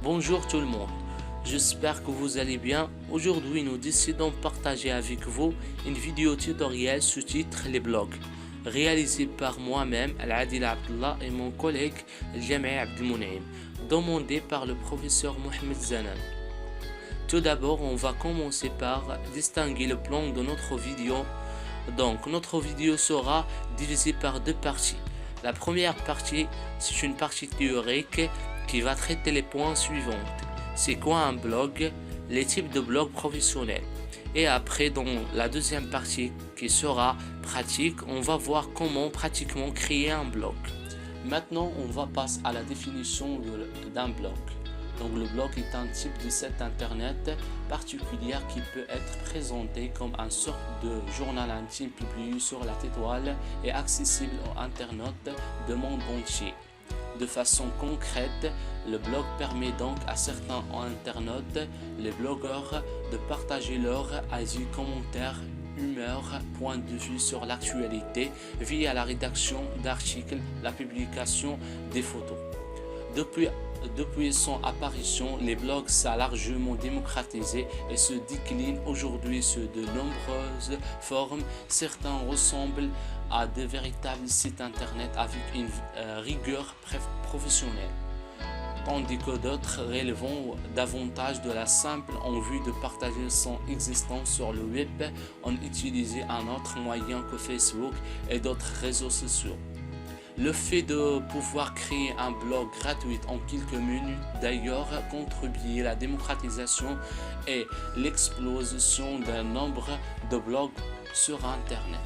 Bonjour tout le monde, j'espère que vous allez bien. Aujourd'hui, nous décidons de partager avec vous une vidéo tutoriel sous-titre Les blogs, réalisée par moi-même, Al-Adil Abdullah, et mon collègue Jamel Abdelmounaim, demandé par le professeur Mohamed Zanan. Tout d'abord, on va commencer par distinguer le plan de notre vidéo. Donc, notre vidéo sera divisée par deux parties. La première partie, c'est une partie théorique qui va traiter les points suivants. C'est quoi un blog, les types de blogs professionnels. Et après, dans la deuxième partie qui sera pratique, on va voir comment pratiquement créer un blog. Maintenant, on va passer à la définition d'un blog. Donc le blog est un type de site internet particulier qui peut être présenté comme une sorte de journal intime publié sur la toile et accessible aux internautes du monde entier. De façon concrète, le blog permet donc à certains internautes, les blogueurs, de partager leurs avis, commentaires, humeur, point de vue sur l'actualité via la rédaction d'articles, la publication des photos. Depuis son apparition, les blogs sont largement démocratisés et se déclinent aujourd'hui sous de nombreuses formes. Certains ressemblent à de véritables sites internet avec une rigueur professionnelle, tandis que d'autres relèvent davantage de la simple envie de partager son existence sur le web en utilisant un autre moyen que Facebook et d'autres réseaux sociaux. Le fait de pouvoir créer un blog gratuit en quelques minutes d'ailleurs contribue à la démocratisation et l'explosion d'un nombre de blogs sur Internet.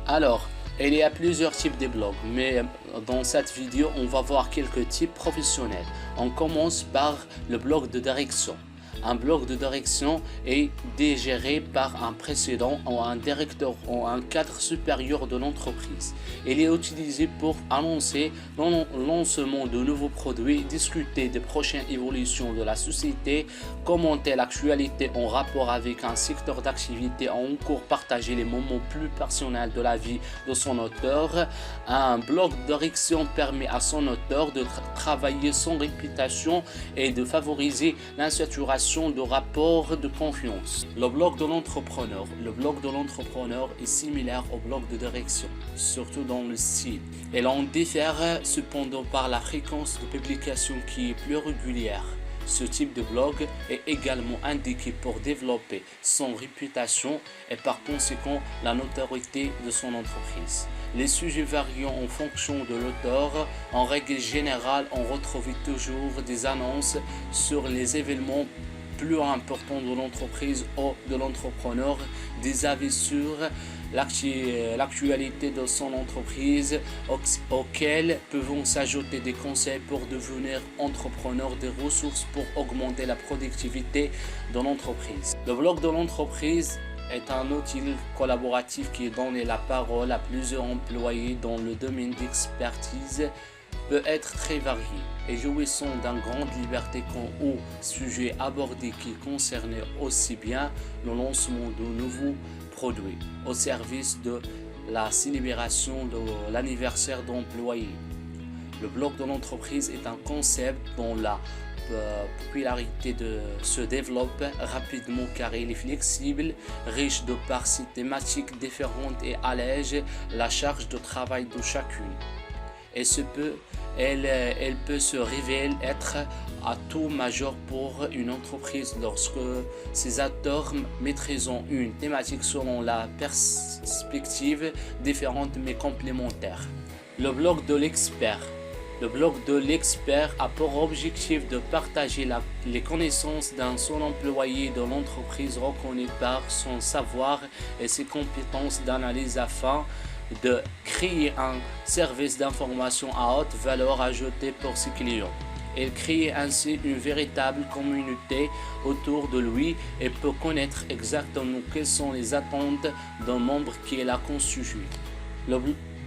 Alors, il y a plusieurs types de blogs, mais dans cette vidéo, on va voir quelques types professionnels. On commence par le blog de direction. Un blog de direction est géré par un président ou un directeur ou un cadre supérieur de l'entreprise. Il est utilisé pour annoncer le lancement de nouveaux produits, discuter des prochaines évolutions de la société, commenter l'actualité en rapport avec un secteur d'activité en cours, partager les moments plus personnels de la vie de son auteur. Un blog de direction permet à son auteur de travailler son réputation et de favoriser l'insaturation de rapports de confiance. Le blog de l'entrepreneur. Le blog de l'entrepreneur est similaire au blog de direction, surtout dans le style. Il en diffère cependant par la fréquence de publication qui est plus régulière. Ce type de blog est également indiqué pour développer son réputation et par conséquent la notoriété de son entreprise. Les sujets variant en fonction de l'auteur. En règle générale, on retrouve toujours des annonces sur les événements plus importants de l'entreprise ou de l'entrepreneur, des avis sur l'actualité de son entreprise auxquels peuvent s'ajouter des conseils pour devenir entrepreneur, des ressources pour augmenter la productivité de l'entreprise. Le blog de l'entreprise est un outil collaboratif qui donne la parole à plusieurs employés dans le domaine d'expertise peut être très varié et jouissant d'une grande liberté quant aux sujets abordés qui concernent aussi bien le lancement de nouveaux produits au service de la célébration de l'anniversaire d'employés. Le blog de l'entreprise est un concept dont la popularité se développe rapidement car il est flexible, riche de par ses thématiques différentes et allège la charge de travail de chacune. Et elle peut se révéler être un atout majeur pour une entreprise lorsque ses acteurs maîtrisent une thématique selon la perspective différente mais complémentaire. Le blog de l'expert. Le blog de l'expert a pour objectif de partager les connaissances d'un seul employé de l'entreprise reconnu par son savoir et ses compétences d'analyse afin de créer un service d'information à haute valeur ajoutée pour ses clients. Il crée ainsi une véritable communauté autour de lui et peut connaître exactement quelles sont les attentes d'un membre qui la constitue.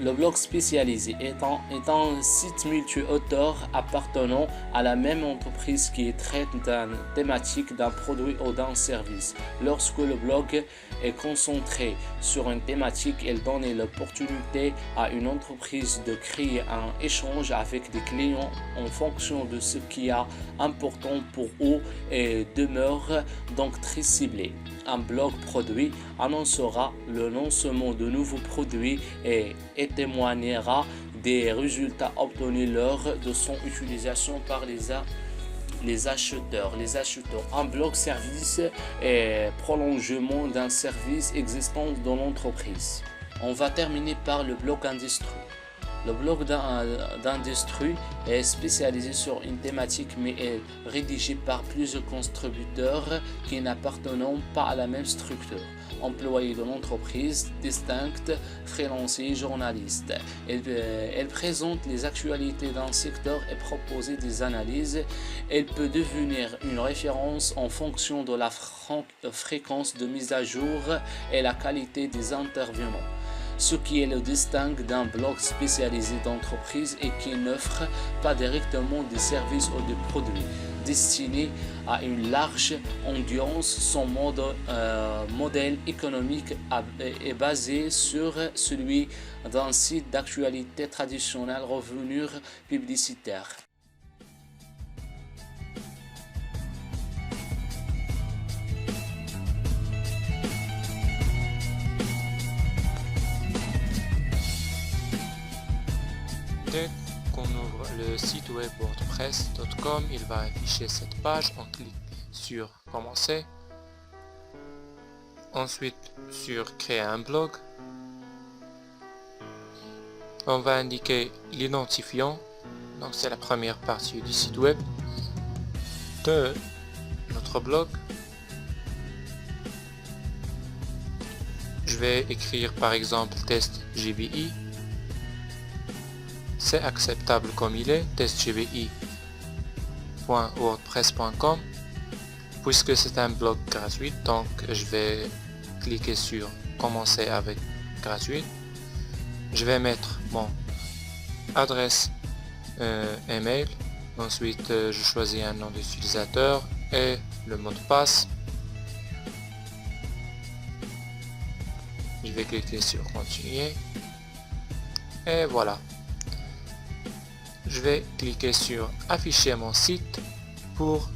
Le blog spécialisé est un site multi-auteur appartenant à la même entreprise qui traite d'une thématique, d'un produit ou d'un service. Lorsque le blog est concentré sur une thématique, il donne l'opportunité à une entreprise de créer un échange avec des clients en fonction de ce qui est important pour eux et demeure donc très ciblé. Un blog produit annoncera le lancement de nouveaux produits et témoignera des résultats obtenus lors de son utilisation par les acheteurs. Un blog service est prolongement d'un service existant dans l'entreprise. On va terminer par le blog industrie. Le blog d'industrie est spécialisé sur une thématique mais est rédigé par plusieurs contributeurs qui n'appartiennent pas à la même structure. Employés de l'entreprise, distinctes, freelanciers, journalistes. Elle présente les actualités d'un secteur et propose des analyses. Elle peut devenir une référence en fonction de la fréquence de mise à jour et la qualité des intervenants. Ce qui le distingue d'un blog spécialisé d'entreprise et qui n'offre pas directement des services ou des produits destinés à une large audience. Son modèle économique est basé sur celui d'un site d'actualité traditionnel revenus publicitaires. Dès qu'on ouvre le site web wordpress.com, il va afficher cette page. On clique sur commencer, ensuite sur créer un blog. On va indiquer l'identifiant, donc c'est la première partie du site web de notre blog. Je vais écrire par exemple test GBI. C'est acceptable comme il est, testgbi.wordpress.com. Puisque c'est un blog gratuit, donc je vais cliquer sur commencer avec gratuit. Je vais mettre mon adresse email, ensuite je choisis un nom d'utilisateur et le mot de passe. Je vais cliquer sur continuer et voilà. Je vais cliquer sur afficher mon site pour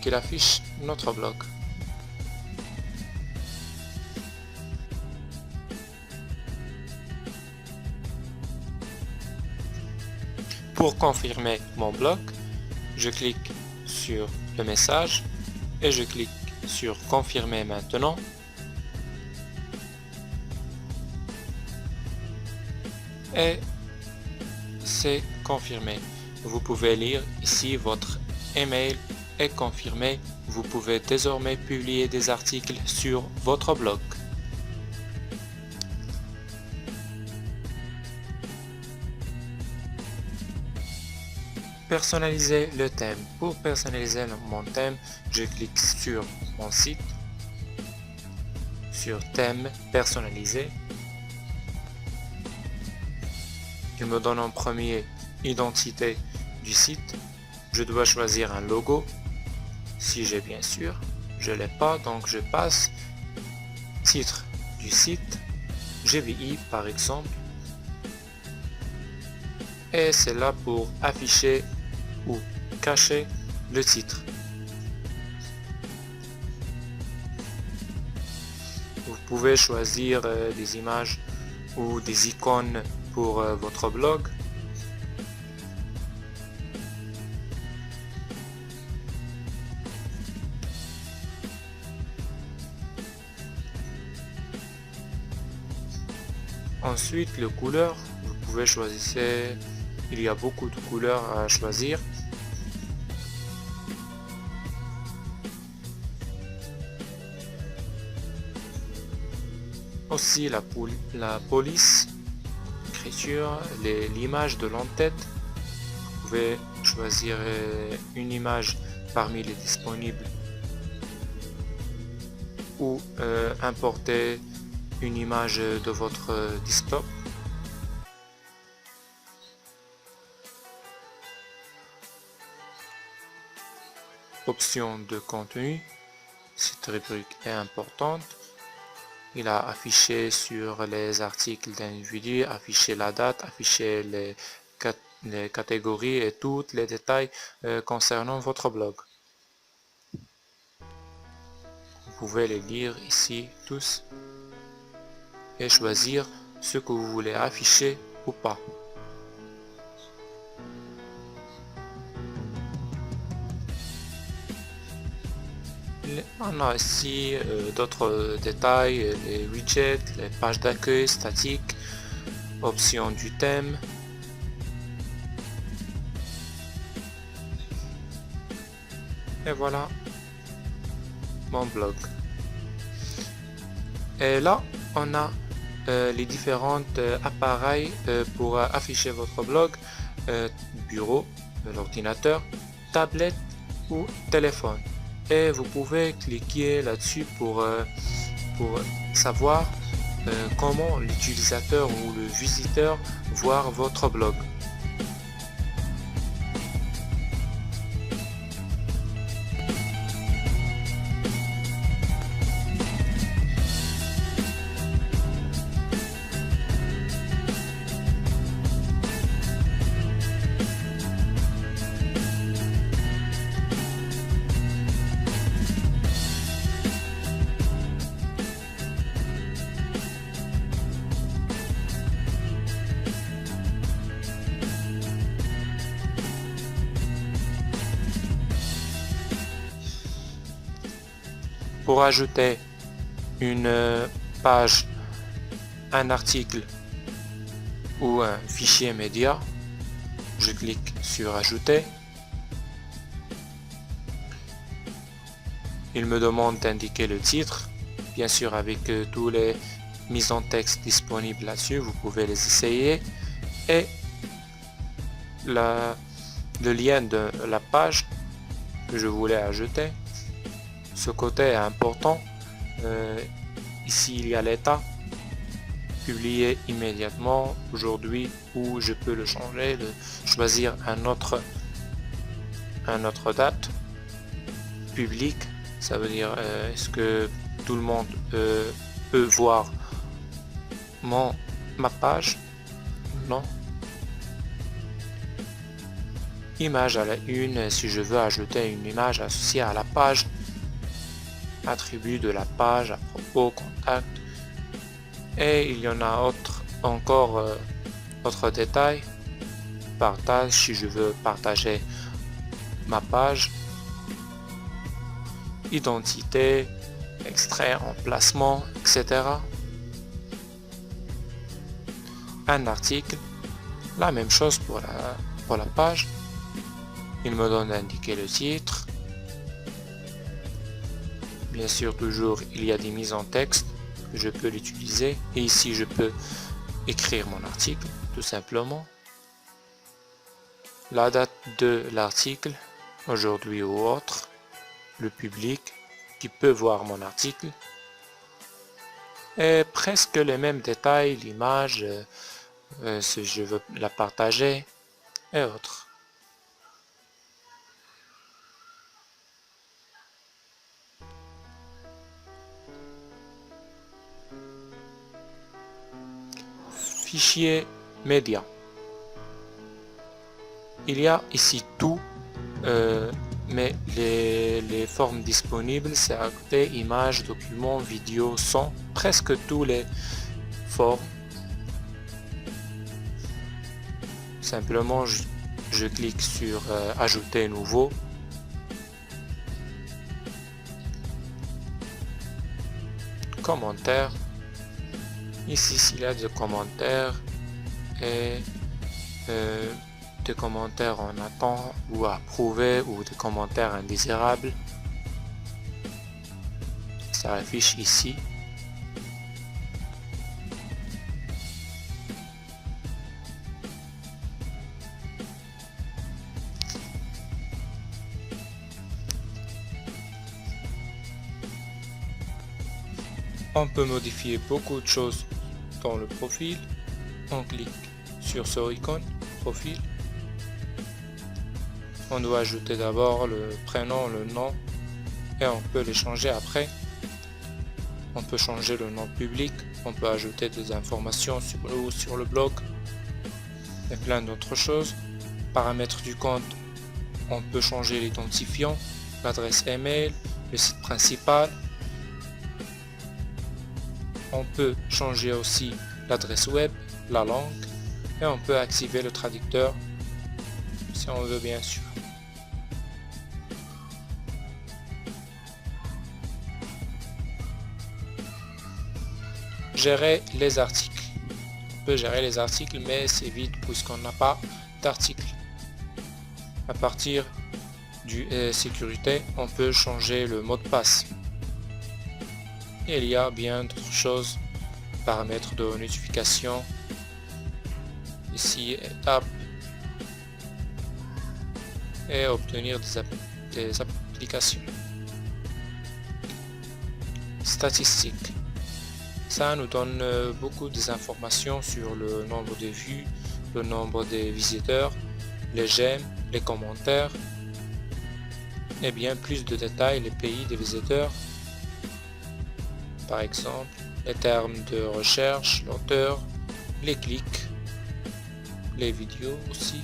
qu'il affiche notre blog. Pour confirmer mon blog, je clique sur le message et je clique sur confirmer maintenant. Et c'est confirmé. Vous pouvez lire ici votre email est confirmé. Vous pouvez désormais publier des articles sur votre blog. Personnaliser le thème. Pour personnaliser mon thème, je clique sur mon site, sur thème personnalisé. Il me donne en premier identité du site. Je dois choisir un logo. Si j'ai bien sûr, je l'ai pas, donc je passe. Titre du site, GBI par exemple. Et c'est là pour afficher ou cacher le titre. Vous pouvez choisir des images ou des icônes pour votre blog. Ensuite, les couleurs, vous pouvez choisir, il y a beaucoup de couleurs à choisir. Aussi la police, l'écriture, l'image de l'entête. Vous pouvez choisir une image parmi les disponibles ou importer une image de votre desktop. option de contenu. Cette rubrique est importante. Il a affiché sur les articles d'individus, affiché la date, affiché les catégories et tous les détails concernant votre blog. Vous pouvez les lire ici tous et choisir ce que vous voulez afficher ou pas. On a ici d'autres détails, les widgets, les pages d'accueil statiques, options du thème. Et voilà mon blog. Et là, on a les différents appareils pour afficher votre blog, bureau, l'ordinateur, tablette ou téléphone. Et vous pouvez cliquer là-dessus pour savoir comment l'utilisateur ou le visiteur voit votre blog. Pour ajouter une page, un article ou un fichier média, je clique sur ajouter. Il me demande d'indiquer le titre, bien sûr avec tous les mises en texte disponibles là-dessus, vous pouvez les essayer, et le lien de la page que je voulais ajouter. Ce côté est important. Ici il y a l'état, publier immédiatement, aujourd'hui, ou je peux le changer, choisir un autre date. Public, ça veut dire est-ce que tout le monde peut voir ma page? Non. Image à la une, si je veux ajouter une image associée à la page, attribut de la page, à propos, contact, et il y en a encore autres détails, partage, si je veux partager ma page, identité, extrait, emplacement, etc. Un article, la même chose pour la page. Il me donne d'indiquer le titre. Bien sûr, toujours il y a des mises en texte, je peux l'utiliser, et ici je peux écrire mon article tout simplement, la date de l'article, aujourd'hui ou autre, le public qui peut voir mon article, et presque les mêmes détails, l'image, si je veux la partager et autres. Fichier média. Il y a ici tout, mais les formes disponibles, c'est à côté images, documents, vidéos, son, presque tous les formes. Simplement, je clique sur ajouter nouveau. Commentaires. Ici, s'il y a des commentaires et des commentaires en attend ou approuvés ou des commentaires indésirables, ça affiche ici. On peut modifier beaucoup de choses dans le profil. On clique sur ce icône profil. On doit ajouter d'abord le prénom, le nom, et on peut les changer après. On peut changer le nom public, on peut ajouter des informations sur le blog et plein d'autres choses. Paramètres du compte, on peut changer l'identifiant, l'adresse email, le site principal. On peut changer aussi l'adresse web, la langue, et on peut activer le traducteur si on veut, bien sûr. Gérer les articles. On peut gérer les articles, mais c'est vide puisqu'on n'a pas d'article. À partir du sécurité, on peut changer le mot de passe. Et il y a bien d'autres choses, paramètres de notification. Ici, étape et obtenir des applications. Statistiques. Ça nous donne beaucoup d'informations sur le nombre de vues, le nombre de visiteurs, les j'aime, les commentaires et bien plus de détails, les pays des visiteurs, par exemple les termes de recherche, l'auteur, les clics, les vidéos aussi.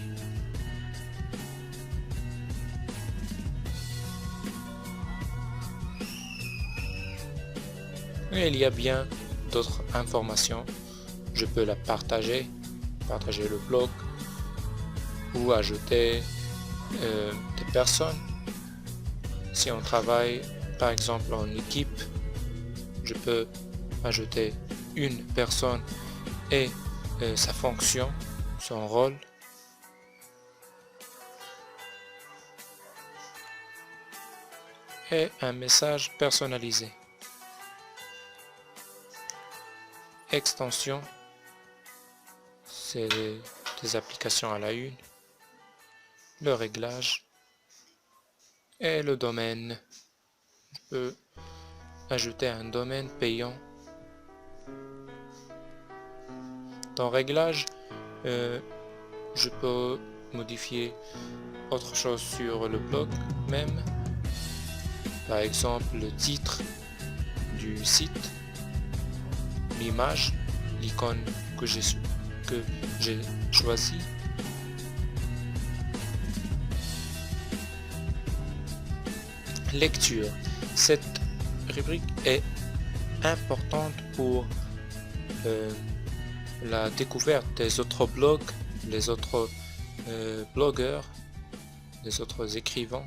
Et il y a bien d'autres informations. Je peux la partager le blog ou ajouter des personnes. Si on travaille par exemple en équipe, je peux ajouter une personne et sa fonction, son rôle. Et un message personnalisé. Extension, c'est des applications à la une, le réglage et le domaine. Je peux ajouter un domaine payant. Dans réglage, je peux modifier autre chose sur le blog même, par exemple le titre du site, l'image, l'icône que j'ai choisi, lecture. Cette rubrique est importante pour la découverte des autres blogs, les autres blogueurs, les autres écrivains.